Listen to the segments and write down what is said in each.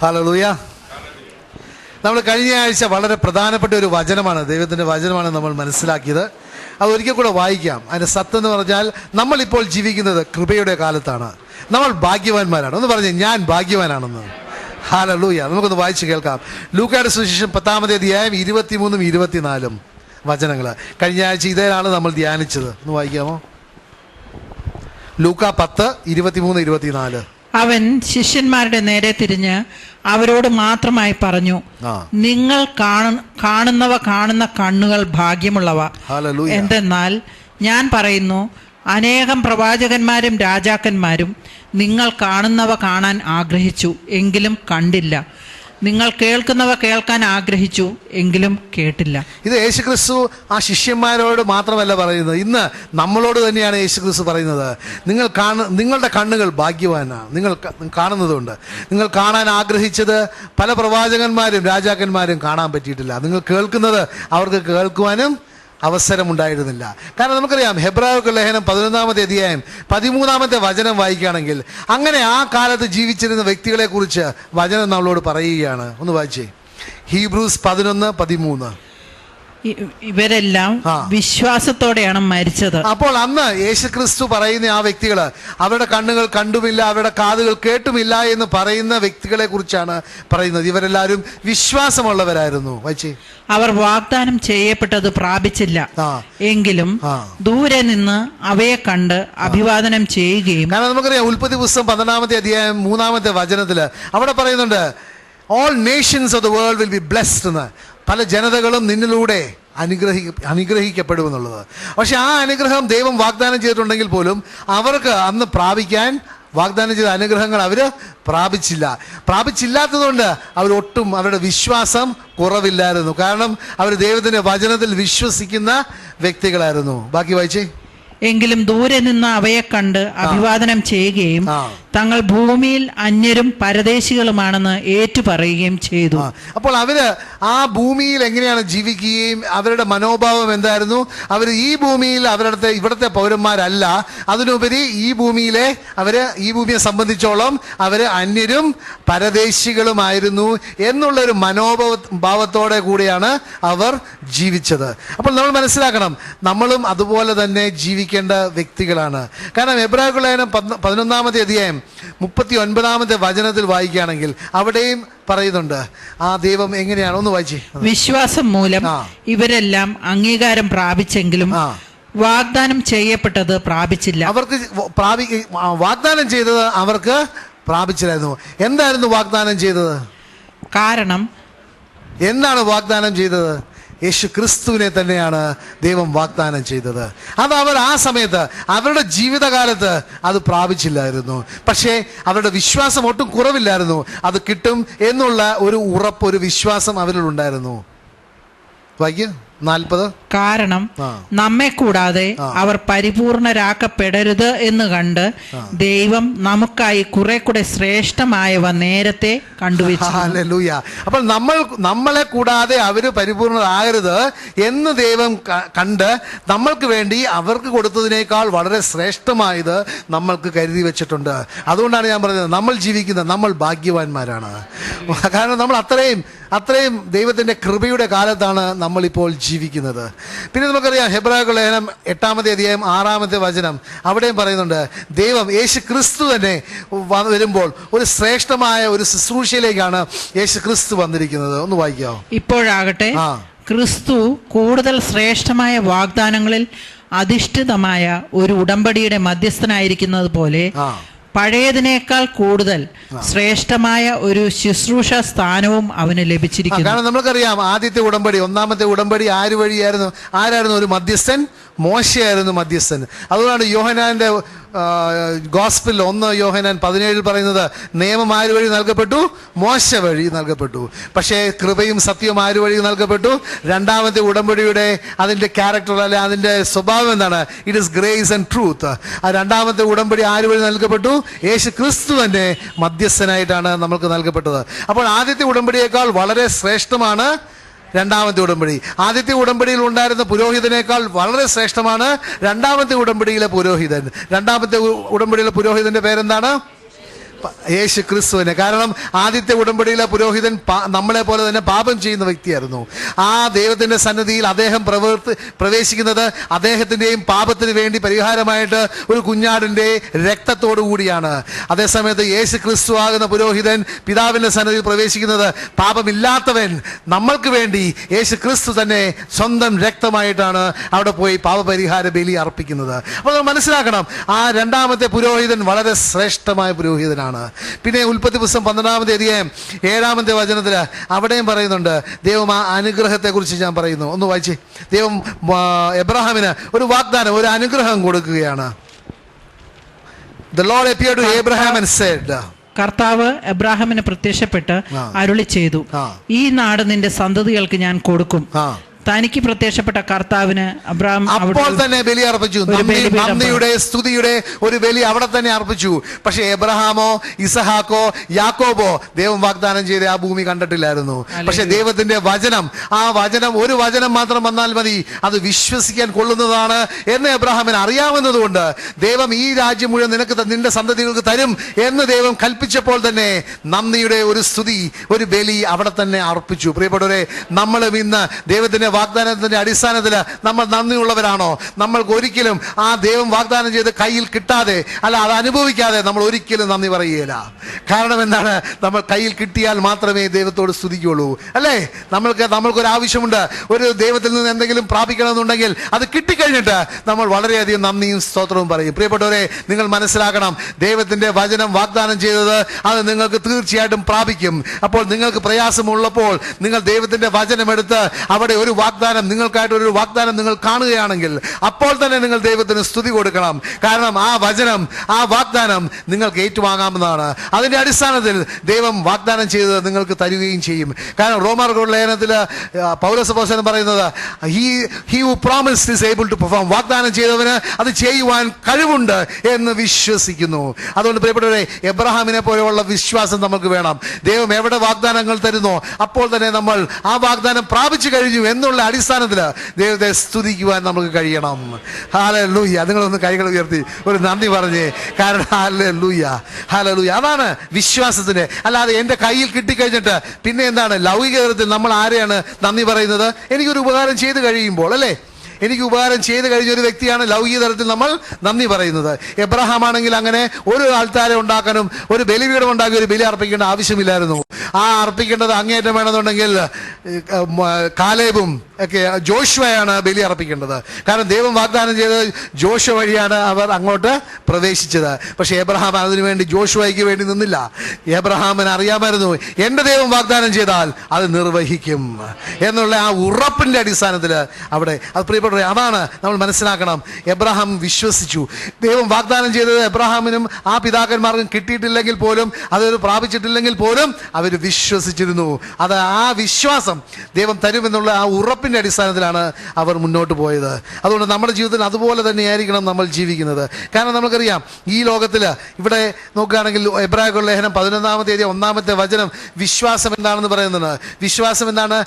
Hallelujah. നമ്മൾ കഴിഞ്ഞ ആഴ്ച വളരെ പ്രധാനപ്പെട്ട ഒരു വചനമാണ്, ദൈവത്തിൻ്റെ വചനമാണ് നമ്മൾ മനസ്സിലാക്കിയത്. അത് ഒരിക്കൽ കൂടെ വായിക്കാം. അതിൻ്റെ സത്യം എന്ന് പറഞ്ഞാൽ നമ്മളിപ്പോൾ ജീവിക്കുന്നത് കൃപയുടെ കാലത്താണ്. നമ്മൾ ഭാഗ്യവാന്മാരാണ്. ഒന്ന് പറഞ്ഞേ, ഞാൻ ഭാഗ്യവാനാണെന്ന്. ഹല്ലേലൂയ. നമുക്കൊന്ന് വായിച്ച് കേൾക്കാം. ലൂക്കായുടെ സുവിശേഷം 10-ാമത്തെ അധ്യായം 23-ഉം 24-ഉം വചനങ്ങൾ. കഴിഞ്ഞ ആഴ്ച ഇതേലാണ് നമ്മൾ ധ്യാനിച്ചത്. ഒന്ന് വായിക്കാമോ? ലൂക്ക 10, 23, 24. അവൻ ശിഷ്യന്മാരുടെ നേരെ തിരിഞ്ഞ് അവരോട് മാത്രമായി പറഞ്ഞു, നിങ്ങൾ കാണുന്നവ കാണുന്ന കണ്ണുകൾ ഭാഗ്യമുള്ളവ. എന്തെന്നാൽ ഞാൻ പറയുന്നു, അനേകം പ്രവാചകന്മാരും രാജാക്കന്മാരും നിങ്ങൾ കാണുന്നവ കാണാൻ ആഗ്രഹിച്ചു, എങ്കിലും കണ്ടില്ല. നിങ്ങൾ കേൾക്കുന്നവ കേൾക്കാൻ ആഗ്രഹിച്ചു, എങ്കിലും കേട്ടില്ല. ഇത് യേശുക്രിസ്തു ആ ശിഷ്യന്മാരോട് മാത്രമല്ല പറയുന്നത്, ഇന്ന് നമ്മളോട് തന്നെയാണ് യേശുക്രിസ്തു പറയുന്നത്. നിങ്ങളുടെ കണ്ണുകൾ ഭാഗ്യവാനാണ്. നിങ്ങൾ കാണുന്നതുകൊണ്ട്. നിങ്ങൾ കാണാൻ ആഗ്രഹിച്ചത് പല പ്രവാചകന്മാരും രാജാക്കന്മാരും കാണാൻ പറ്റിയിട്ടില്ല. നിങ്ങൾ കേൾക്കുന്നത് അവർക്ക് കേൾക്കുവാനും അവസരമുണ്ടായിരുന്നില്ല. കാരണം നമുക്കറിയാം, ഹെബ്രായർക്ക് ലേഖനം 11-ാമത്തെ അധ്യായം 13-ാമത്തെ വചനം വായിക്കുകയാണെങ്കിൽ അങ്ങനെ ആ കാലത്ത് ജീവിച്ചിരുന്ന വ്യക്തികളെ കുറിച്ച് വചനം നമ്മളോട് പറയുകയാണ്. ഒന്ന് വായിച്ചേ. ഹീബ്രൂസ് 11:13. ഇവരെല്ലാം വിശ്വാസത്തോടെയാണ് മരിച്ചത്. അപ്പോൾ അന്ന് യേശുക്രിസ്തു പറയുന്ന ആ വ്യക്തികള് അവരുടെ കണ്ണുകൾ കണ്ടുമില്ല, അവരുടെ കാതുകൾ കേട്ടുമില്ല എന്ന് പറയുന്ന വ്യക്തികളെ കുറിച്ചാണ് പറയുന്നത്. ഇവരെല്ലാവരും വിശ്വാസമുള്ളവരായിരുന്നു. വായിച്ചേ. അവർ വാഗ്ദാനം ചെയ്യപ്പെട്ടത് പ്രാപിച്ചില്ല, എങ്കിലും ദൂരെ നിന്ന് അവയെ കണ്ട് അഭിവാദനം ചെയ്യുകയും. കാരണം നമുക്കറിയാം, ഉൽപ്പത്തി പുസ്തകം 12-ാമത്തെ അധ്യായം 3-ാമത്തെ വചനത്തില് അവിടെ പറയുന്നുണ്ട്, all Nations of the world will be blessed എന്ന്. പല ജനതകളും നിന്നിലൂടെ അനുഗ്രഹിക്കപ്പെടുമെന്നുള്ളത്. പക്ഷെ ആ അനുഗ്രഹം ദൈവം വാഗ്ദാനം ചെയ്തിട്ടുണ്ടെങ്കിൽ പോലും അവർക്ക് അന്ന് പ്രാപിക്കാൻ വാഗ്ദാനം ചെയ്ത അനുഗ്രഹങ്ങൾ അവർ പ്രാപിച്ചില്ലാത്തതുകൊണ്ട് അവരൊട്ടും അവരുടെ വിശ്വാസം കുറവില്ലായിരുന്നു. കാരണം അവർ ദൈവത്തിൻ്റെ വചനത്തിൽ വിശ്വസിക്കുന്ന വ്യക്തികളായിരുന്നു. ബാക്കി വായിച്ചേ. എങ്കിലും ദൂരെ നിന്ന് അവയെ കണ്ട് അഭിവാദനം ചെയ്യുകയും തങ്ങൾ ഭൂമിയിൽ അന്യരും പരദേശികളുമാണെന്ന് ഏറ്റുപറയുകയും ചെയ്തു. അപ്പോൾ അവര് ആ ഭൂമിയിൽ എങ്ങനെയാണ് ജീവിക്കുകയും അവരുടെ മനോഭാവം എന്തായിരുന്നു? അവർ ഈ ഭൂമിയിൽ ഇവിടുത്തെ പൗരന്മാരല്ല, അതിനുപരി ഈ ഭൂമിയെ സംബന്ധിച്ചോളം അവര് അന്യരും പരദേശികളുമായിരുന്നു എന്നുള്ളൊരു മനോഭാവത്തോടെ കൂടിയാണ് അവർ ജീവിച്ചത്. അപ്പോൾ നമ്മൾ മനസ്സിലാക്കണം, നമ്മളും അതുപോലെ തന്നെ ജീവിക്കേണ്ട വ്യക്തികളാണ്. കാരണം എബ്രായർക്ക് ലേഖനം 11-ാമത്തെ അധ്യായം 39-ാമത്തെ വചനത്തിൽ വായിക്കുകയാണെങ്കിൽ അവിടെയും പറയുന്നുണ്ട് ആ ദൈവം എങ്ങനെയാണ്. ഒന്ന് വായിച്ചേ. വിശ്വാസം മൂലം ഇവരെല്ലാം അംഗീകാരം പ്രാപിച്ചെങ്കിലും വാഗ്ദാനം ചെയ്യപ്പെട്ടത് പ്രാപിച്ചില്ല. അവർക്ക് വാഗ്ദാനം ചെയ്തത് അവർക്ക് പ്രാപിച്ചില്ലായിരുന്നു. എന്തായിരുന്നു വാഗ്ദാനം ചെയ്തത്? കാരണം എന്താണ് വാഗ്ദാനം ചെയ്തത്? യേശു ക്രിസ്തുവിനെ തന്നെയാണ് ദൈവം വാഗ്ദാനം ചെയ്തത്. അത് അവർ ആ സമയത്ത് അവരുടെ ജീവിതകാലത്ത് അത് പ്രാപിച്ചില്ലായിരുന്നു. പക്ഷേ അവരുടെ വിശ്വാസം ഒട്ടും കുറവില്ലായിരുന്നു. അത് കിട്ടും എന്നുള്ള ഒരു ഉറപ്പ്, ഒരു വിശ്വാസം അവരിൽ ഉണ്ടായിരുന്നു. വായിക്കുക 40. കാരണം നമ്മെ കൂടാതെ അവർ പരിപൂർണരാക്കപ്പെടരുത് എന്ന് കണ്ട് ദൈവം നമുക്കായി കുറെ കൂടെ ശ്രേഷ്ഠമായവ നേരത്തെ കണ്ടുവച്ചു. ഹല്ലേലൂയ. അപ്പോൾ നമ്മളെ കൂടാതെ അവര് പരിപൂർണരാകരുത് എന്ന് ദൈവം കണ്ട് നമ്മൾക്ക് വേണ്ടി അവർക്ക് കൊടുത്തതിനേക്കാൾ വളരെ ശ്രേഷ്ഠമായത് നമ്മൾക്ക് കരുതി വെച്ചിട്ടുണ്ട്. അതുകൊണ്ടാണ് ഞാൻ പറഞ്ഞത്, നമ്മൾ ഭാഗ്യവാന്മാരാണ്. കാരണം നമ്മൾ അത്രയും ദൈവത്തിന്റെ കൃപയുടെ കാലത്താണ് നമ്മളിപ്പോൾ ജീവിക്കുന്നത്. പിന്നെ നമുക്കറിയാം, ഹെബ്രായർക്ക് ലേഖനം 8-ാമത്തെ അധ്യായം 6-ാമത്തെ വചനം അവിടെയും പറയുന്നുണ്ട്, ദൈവം യേശു ക്രിസ്തു തന്നെ വരുമ്പോൾ ഒരു ശ്രേഷ്ഠമായ ഒരു ശുശ്രൂഷയിലേക്കാണ് യേശു ക്രിസ്തു വന്നിരിക്കുന്നത്. ഒന്ന് വായിക്കാമോ? ഇപ്പോഴാകട്ടെ ക്രിസ്തു കൂടുതൽ ശ്രേഷ്ഠമായ വാഗ്ദാനങ്ങളിൽ അധിഷ്ഠിതമായ ഒരു ഉടമ്പടിയുടെ മധ്യസ്ഥനായിരിക്കുന്നത് പോലെ പഴയതിനേക്കാൾ കൂടുതൽ ശ്രേഷ്ഠമായ ഒരു ശുശ്രൂഷ സ്ഥാനവും അവന് ലഭിച്ചിരിക്കുന്നു. കാരണം നമുക്കറിയാം, ആദ്യത്തെ ഉടമ്പടി, 1-ാമത്തെ ഉടമ്പടി ആരായിരുന്നു ഒരു മധ്യസ്ഥൻ? മോശയായിരുന്നു മധ്യസ്ഥൻ. അതുകൊണ്ടാണ് യോഹന്നാന്റെ ഗോസ്പൽ 1 യോഹന്നാൻ 17 പറയുന്നത്, നിയമം ആര് വഴി നൽകപ്പെട്ടു? മോശ വഴി നൽകപ്പെട്ടു. പക്ഷേ കൃപയും സത്യവും ആര് വഴി നൽകപ്പെട്ടു? 2-ാമത്തെ ഉടമ്പടിയുടെ അതിന്റെ ക്യാരക്ടർ, അല്ലെ അതിന്റെ സ്വഭാവം എന്താണ്? It is grace and truth. ആ 2-ാമത്തെ ഉടമ്പടി ആര് വഴി നൽകപ്പെട്ടു? യേശു ക്രിസ്തു തന്നെ മധ്യസ്ഥനായിട്ടാണ് നമുക്ക് നൽകപ്പെട്ടത്. അപ്പോൾ ആദ്യത്തെ ഉടമ്പടിയേക്കാൾ വളരെ ശ്രേഷ്ഠമാണ് 2-ാമത്തെ ഉടമ്പടി. ആദ്യത്തെ ഉടമ്പടിയിൽ ഉണ്ടായിരുന്ന പുരോഹിതനേക്കാൾ വളരെ ശ്രേഷ്ഠമാണ് 2-ാമത്തെ ഉടമ്പടിയിലെ പുരോഹിതൻ. 2-ാമത്തെ ഉടമ്പടിയിലെ പുരോഹിതന്റെ പേരെന്താണ്? യേശു ക്രിസ്തുവിനെ. കാരണം ആദ്യത്തെ ഉടമ്പടിയിലെ പുരോഹിതൻ നമ്മളെ പോലെ തന്നെ പാപം ചെയ്യുന്ന വ്യക്തിയായിരുന്നു. ആ ദൈവത്തിന്റെ സന്നിധിയിൽ അദ്ദേഹം പ്രവേശിക്കുന്നത് അദ്ദേഹത്തിന്റെയും പാപത്തിന് വേണ്ടി പരിഹാരമായിട്ട് ഒരു കുഞ്ഞാടിന്റെ രക്തത്തോടു കൂടിയാണ്. അതേസമയത്ത് യേശു ക്രിസ്തു ആകുന്ന പുരോഹിതൻ പിതാവിന്റെ സന്നിധിയിൽ പ്രവേശിക്കുന്നത് പാപമില്ലാത്തവൻ നമ്മൾക്ക് വേണ്ടി യേശു ക്രിസ്തു തന്നെ സ്വന്തം രക്തമായിട്ടാണ് അവിടെ പോയി പാപപരിഹാര ബലി അർപ്പിക്കുന്നത്. അപ്പോൾ നമ്മൾ മനസ്സിലാക്കണം, ആ രണ്ടാമത്തെ പുരോഹിതൻ വളരെ ശ്രേഷ്ഠമായ പുരോഹിതനാണ്. പിന്നെ ഉൽപ്പത്തി പുസ്തകം 12-ാമത്തെ അധ്യായം 7-ാമത്തെ വചനത്തിൽ അവിടെയും പറയുന്നുണ്ട്. ദൈവം ആ അനുഗ്രഹത്തെ കുറിച്ച് ഞാൻ പറയുന്നു, ഒന്ന് വായിച്ചേ. ദൈവം എബ്രഹാമിന് ഒരു വാഗ്ദാനം, ഒരു അനുഗ്രഹം കൊടുക്കുകയാണ്. The Lord appeared to Abraham and said, കർത്താവ് എബ്രാഹാമിന് പ്രത്യക്ഷപ്പെട്ട് അരുളി ചെയ്തു, ഈ നാട് നിന്റെ സന്തതികൾക്ക് ഞാൻ കൊടുക്കും. തനിക്ക് പ്രത്യക്ഷപ്പെട്ട കർത്താവിന് അബ്രഹാം അപ്പോൾ തന്നെ ബലി അർപ്പിച്ചു. നന്ദിയുടെ സ്തുതിയുടെ ഒരു ബലി അവിടെ തന്നെ അർപ്പിച്ചു. പക്ഷെ എബ്രഹാമോ ഇസഹാക്കോ യാക്കോബോ ദൈവം വാഗ്ദാനം ചെയ്ത് ആ ഭൂമി കണ്ടിട്ടില്ലായിരുന്നു. പക്ഷെ ദൈവത്തിന്റെ വചനം, ആ വചനം ഒരു വചനം മാത്രം വന്നാൽ മതി, അത് വിശ്വസിക്കാൻ കൊള്ളുന്നതാണ് എന്ന് എബ്രഹാമിന് അറിയാവുന്നതുകൊണ്ട് ദൈവം ഈ രാജ്യം മുഴുവൻ നിന്റെ സന്തതികൾക്ക് തരും എന്ന് ദൈവം കൽപ്പിച്ചപ്പോൾ തന്നെ നന്ദിയുടെ ഒരു സ്തുതി, ഒരു ബലി അവിടെ തന്നെ അർപ്പിച്ചു. പ്രിയപ്പെട്ടവരെ, നമ്മളും ഇന്ന് ദൈവത്തിന്റെ വാഗ്ദാനത്തിന്റെ അടിസ്ഥാനത്തിൽ നമ്മൾ നന്ദിയുള്ളവരാണോ? നമ്മൾക്ക് ഒരിക്കലും ആ ദൈവം വാഗ്ദാനം ചെയ്ത് കയ്യിൽ കിട്ടാതെ, അല്ല അത് അനുഭവിക്കാതെ നമ്മൾ ഒരിക്കലും നന്ദി പറയുകയില്ല. കാരണം എന്താണ്? നമ്മൾ കയ്യിൽ കിട്ടിയാൽ മാത്രമേ ദൈവത്തോട് സ്തുതിക്കുള്ളൂ, അല്ലേ? നമ്മൾക്കൊരു ആവശ്യമുണ്ട്, ഒരു ദൈവത്തിൽ നിന്ന് എന്തെങ്കിലും പ്രാപിക്കണമെന്നുണ്ടെങ്കിൽ അത് കിട്ടിക്കഴിഞ്ഞിട്ട് നമ്മൾ വളരെയധികം നന്ദിയും സ്തോത്രവും പറയും. പ്രിയപ്പെട്ടവരെ, നിങ്ങൾ മനസ്സിലാക്കണം, ദൈവത്തിന്റെ വചനം വാഗ്ദാനം ചെയ്തത് അത് നിങ്ങൾക്ക് തീർച്ചയായിട്ടും പ്രാപിക്കും. അപ്പോൾ നിങ്ങൾക്ക് പ്രയാസമുള്ളപ്പോൾ നിങ്ങൾ ദൈവത്തിന്റെ വചനം എടുത്ത് അവിടെ ഒരു വാഗ്ദാനം, നിങ്ങൾക്കായിട്ട് ഒരു വാഗ്ദാനം നിങ്ങൾ കാണുകയാണെങ്കിൽ അപ്പോൾ തന്നെ നിങ്ങൾ ദൈവത്തിന് സ്തുതി കൊടുക്കണം. കാരണം ആ വചനം, ആ വാഗ്ദാനം നിങ്ങൾക്ക് ഏറ്റുവാങ്ങാവുന്നതാണ്. അതിന്റെ അടിസ്ഥാനത്തിൽ ദൈവം വാഗ്ദാനം ചെയ്തത് നിങ്ങൾക്ക് തരുകയും ചെയ്യും. കാരണം റോമർക്ക് ലേഖനത്തിൽ പൗലോസ് അപ്പോസ്തലൻ പറയുന്നത്, he who promised is able to perform. വാഗ്ദാനം ചെയ്തവന് അത് ചെയ്യുവാൻ കഴിവുണ്ട് എന്ന് വിശ്വസിക്കുന്നു. അതുകൊണ്ട് പ്രിയപ്പെട്ടവരെ, എബ്രഹാമിനെ പോലെയുള്ള വിശ്വാസം നമുക്ക് വേണം. ദൈവം എവിടെ വാഗ്ദാനങ്ങൾ തരുന്നോ അപ്പോൾ തന്നെ നമ്മൾ ആ വാഗ്ദാനം പ്രാപിച്ചു കഴിഞ്ഞു എന്നുള്ള അടിസ്ഥാനത്തിൽ ദൈവത്തെ സ്തുതിക്കുവാൻ നമുക്ക് കഴിയണം. ഹല്ലേലൂയ. നിങ്ങളൊന്ന് കൈകൾ ഉയർത്തി ഒരു നന്ദി പറഞ്ഞേ. കാരണം ഹല്ലേലൂയ, ഹല്ലേലൂയ, അതാണ് വിശ്വാസത്തിന്റെ. അല്ലാതെ എൻ്റെ കയ്യിൽ കിട്ടിക്കഴിഞ്ഞിട്ട് പിന്നെ എന്താണ്? ലൗകിക തലത്തിൽ നമ്മൾ ആരെയാണ് നന്ദി പറയുന്നത്? എനിക്കൊരു ഉപകാരം ചെയ്ത് കഴിയുമ്പോൾ, അല്ലേ? എനിക്ക് ഉപകാരം ചെയ്ത് കഴിഞ്ഞ ഒരു വ്യക്തിയാണ് ലൗകിക തലത്തിൽ നമ്മൾ നന്ദി പറയുന്നത്. എബ്രഹാം ആണെങ്കിൽ അങ്ങനെ ഒരു ആൾക്കാരെ ഉണ്ടാക്കാനും ഒരു ബലിപീഠം ഉണ്ടാക്കി ഒരു ബലി അർപ്പിക്കേണ്ട ആവശ്യമില്ലായിരുന്നു. ആ അർപ്പിക്കേണ്ടത് അങ്ങേയറ്റം വേണമെന്നുണ്ടെങ്കിൽ കാലേബും ഒക്കെ ജോഷുവയാണ് ബലി അർപ്പിക്കേണ്ടത്. കാരണം ദൈവം വാഗ്ദാനം ചെയ്തത് ജോഷുവ വഴിയാണ് അവർ അങ്ങോട്ട് പ്രവേശിച്ചത്. പക്ഷെ എബ്രഹാം അതിനുവേണ്ടി ജോഷുവയ്ക്ക് വേണ്ടി നിന്നില്ല. എബ്രഹാമിന് അറിയാമായിരുന്നു, എൻ്റെ ദൈവം വാഗ്ദാനം ചെയ്താൽ അത് നിർവഹിക്കും എന്നുള്ള ആ ഉറപ്പിന്റെ അടിസ്ഥാനത്തിൽ അവിടെ അത് പ്രിയപ്പെട്ട അതാണ് നമ്മൾ മനസ്സിലാക്കണം. എബ്രഹാം വിശ്വസിച്ചു. ദൈവം വാഗ്ദാനം ചെയ്തത് എബ്രഹാമിനും ആ പിതാക്കന്മാർക്കും കിട്ടിയിട്ടില്ലെങ്കിൽ പോലും, അതൊരു പ്രാപിച്ചിട്ടില്ലെങ്കിൽ പോലും അവർ വിശ്വസിച്ചിരുന്നു. അത് ആ വിശ്വാസം ദൈവം തരുമെന്നുള്ള ആ ഉറപ്പിന്റെ അടിസ്ഥാനത്തിലാണ് അവർ മുന്നോട്ട് പോയത്. അതുകൊണ്ട് നമ്മുടെ ജീവിതത്തിൽ അതുപോലെ തന്നെയായിരിക്കണം നമ്മൾ ജീവിക്കുന്നത്. കാരണം നമുക്കറിയാം, ഈ ലോകത്തിൽ ഇവിടെ നോക്കുകയാണെങ്കിൽ എബ്രായർ ലേഖനം 11-ാമത്തെ അധ്യായം 1-ാമത്തെ വചനം വിശ്വാസം എന്താണെന്ന് പറയുന്നത്. വിശ്വാസം എന്താണ്?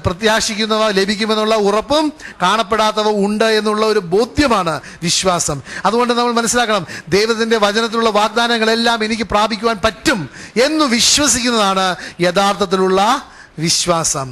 പ്രത്യാശിക്കുന്നവ ലഭിക്കുമെന്നുള്ള ഉറപ്പും കാണപ്പെടാത്തവ ഉണ്ട് എന്നുള്ള ഒരു ബോധ്യമാണ് വിശ്വാസം. അതുകൊണ്ട് നമ്മൾ മനസ്സിലാക്കണം, ദൈവത്തിന്റെ വചനത്തിലുള്ള വാഗ്ദാനങ്ങളെല്ലാം എനിക്ക് പ്രാപിക്കുവാൻ പറ്റും എന്ന് വിശ്വസിക്കുന്നതാണ് യഥാർത്ഥത്തിലുള്ള വിശ്വാസം.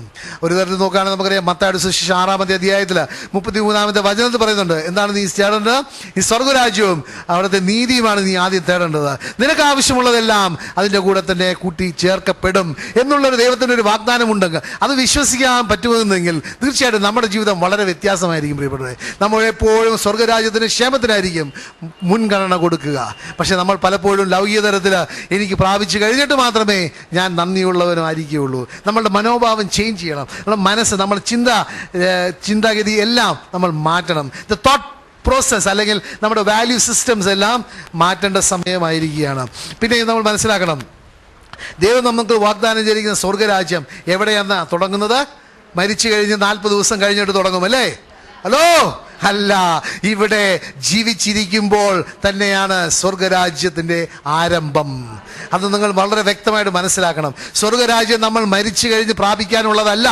ഒരു തരത്തിൽ നോക്കുകയാണെങ്കിൽ നമുക്കറിയാം, മത്തായിയുടെ സുവിശേഷം 6-ാമത്തെ അധ്യായത്തിൽ 33-ാമത്തെ വചനത്തിൽ പറയുന്നുണ്ട്, എന്താണ് നീ തേടേണ്ടത്? ഈ സ്വർഗരാജ്യവും അവിടുത്തെ നീതിയുമാണ് നീ ആദ്യം തേടേണ്ടത്. നിനക്ക് ആവശ്യമുള്ളതെല്ലാം അതിൻ്റെ കൂടെ തന്നെ കൂട്ടി ചേർക്കപ്പെടും എന്നുള്ളൊരു ദൈവത്തിൻ്റെ ഒരു വാഗ്ദാനം ഉണ്ടെങ്കിൽ അത് വിശ്വസിക്കാൻ പറ്റുമെന്നെങ്കിൽ തീർച്ചയായിട്ടും നമ്മുടെ ജീവിതം വളരെ വ്യത്യാസമായിരിക്കും. പ്രിയപ്പെട്ടവരെ, നമ്മൾ എപ്പോഴും സ്വർഗരാജ്യത്തിന് ക്ഷേമത്തിനായിരിക്കും മുൻഗണന കൊടുക്കുക. പക്ഷെ നമ്മൾ പലപ്പോഴും ലൗകിക തരത്തിൽ എനിക്ക് പ്രാപിച്ചു കഴിഞ്ഞിട്ട് മാത്രമേ ഞാൻ നന്ദിയുള്ളവനുമായിരിക്കുകയുള്ളൂ. നമ്മളുടെ മനോഭാവം ചേഞ്ച് ചെയ്യണം. നമ്മുടെ മനസ്സ്, നമ്മുടെ ചിന്താഗതി എല്ലാം നമ്മൾ മാറ്റണം. ദ തോട്ട് പ്രോസസ് അല്ലെങ്കിൽ നമ്മുടെ വാല്യൂ സിസ്റ്റംസ് എല്ലാം മാറ്റേണ്ട സമയമായിരിക്കുകയാണ്. പിന്നെ നമ്മൾ മനസ്സിലാക്കണം, ദൈവം നമുക്ക് വാഗ്ദാനം ചെയ്തിരിക്കുന്ന സ്വർഗരാജ്യം എവിടെയാണ് തുടങ്ങുന്നത്? മരിച്ചു കഴിഞ്ഞ് 40 ദിവസം കഴിഞ്ഞിട്ട് തുടങ്ങും, അല്ലേ? ഹലോ, അല്ല, ഇവിടെ ജീവിച്ചിരിക്കുമ്പോൾ തന്നെയാണ് സ്വർഗരാജ്യത്തിൻ്റെ ആരംഭം. അത് നിങ്ങൾ വളരെ വ്യക്തമായിട്ട് മനസ്സിലാക്കണം. സ്വർഗരാജ്യം നമ്മൾ മരിച്ചു കഴിഞ്ഞ് പ്രാപിക്കാനുള്ളതല്ല.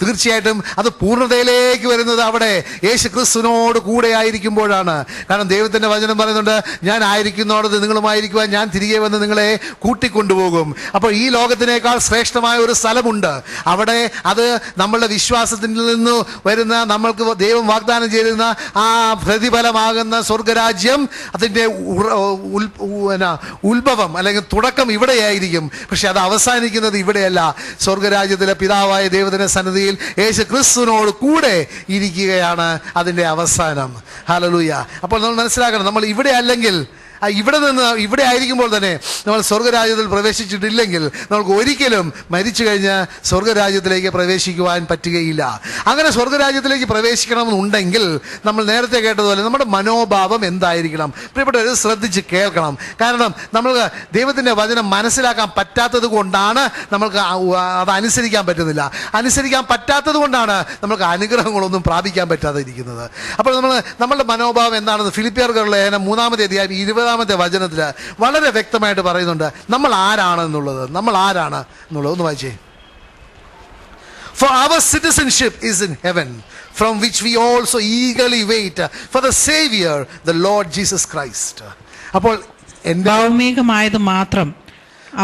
തീർച്ചയായിട്ടും അത് പൂർണ്ണതയിലേക്ക് വരുന്നത് അവിടെ യേശു ക്രിസ്തുവിനോട് കൂടെ ആയിരിക്കുമ്പോഴാണ്. കാരണം ദൈവത്തിൻ്റെ വചനം പറയുന്നുണ്ട്, ഞാൻ ആയിരിക്കുന്നോടത്ത് നിങ്ങളുമായിരിക്കുവാൻ ഞാൻ തിരികെ വന്ന് നിങ്ങളെ കൂട്ടിക്കൊണ്ടുപോകും. അപ്പോൾ ഈ ലോകത്തിനേക്കാൾ ശ്രേഷ്ഠമായ ഒരു സ്ഥലമുണ്ട് അവിടെ. അത് നമ്മളുടെ വിശ്വാസത്തിൽ നിന്ന് വരുന്ന, നമ്മൾക്ക് ദൈവം വാഗ്ദാനം ചെയ്തിരുന്ന ആ പ്രതിഫലമാകുന്ന സ്വർഗരാജ്യം, അതിൻ്റെ ഉത്ഭവം അല്ലെങ്കിൽ തുടക്കം ഇവിടെയായിരിക്കും. പക്ഷെ അത് അവസാനിക്കുന്നത് ഇവിടെയല്ല. സ്വർഗരാജ്യത്തിലെ പിതാവായ ദൈവത്തിന്റെ സന്നിധിയിൽ യേശു ക്രിസ്തുവിനോട് കൂടെ ഇരിക്കുകയാണ് അതിൻ്റെ അവസാനം. ഹല്ലേലൂയ. അപ്പോൾ നമ്മൾ മനസ്സിലാക്കണം, നമ്മൾ ഇവിടെ അല്ലെങ്കിൽ ഇവിടെ ആയിരിക്കുമ്പോൾ തന്നെ നമ്മൾ സ്വർഗരാജ്യത്തിൽ പ്രവേശിച്ചിട്ടില്ലെങ്കിൽ നമുക്ക് ഒരിക്കലും മരിച്ചു കഴിഞ്ഞ് സ്വർഗരാജ്യത്തിലേക്ക് പ്രവേശിക്കുവാൻ പറ്റുകയില്ല. അങ്ങനെ സ്വർഗരാജ്യത്തിലേക്ക് പ്രവേശിക്കണമെന്നുണ്ടെങ്കിൽ നമ്മൾ നേരത്തെ കേട്ടതുപോലെ നമ്മുടെ മനോഭാവം എന്തായിരിക്കണം? പ്രിയപ്പെട്ടവർ, ശ്രദ്ധിച്ച് കേൾക്കണം. കാരണം നമ്മൾക്ക് ദൈവത്തിൻ്റെ വചനം മനസ്സിലാക്കാൻ പറ്റാത്തത് കൊണ്ടാണ് നമ്മൾക്ക് അത് അനുസരിക്കാൻ പറ്റുന്നില്ല. അനുസരിക്കാൻ പറ്റാത്തത് കൊണ്ടാണ് നമ്മൾക്ക് അനുഗ്രഹങ്ങളൊന്നും പ്രാപിക്കാൻ പറ്റാതെ ഇരിക്കുന്നത്. അപ്പോൾ നമ്മളുടെ മനോഭാവം എന്താണെന്ന് ഫിലിപ്പിയർക്കുള്ള ലേഖനം 3-ാമത്തെ അധ്യായം 20-ാമത്തെ വചനത്തിൽ വളരെ വ്യക്തമായിട്ട് പറയുന്നുണ്ട്. നമ്മൾ ആരാണ് എന്നുള്ളത്. ഒന്ന് വായിച്ചേ. For our citizenship is in heaven, from which we also eagerly wait for the Savior, the Lord Jesus Christ. അപ്പോൾ ഭൗമികമായത് മാത്രം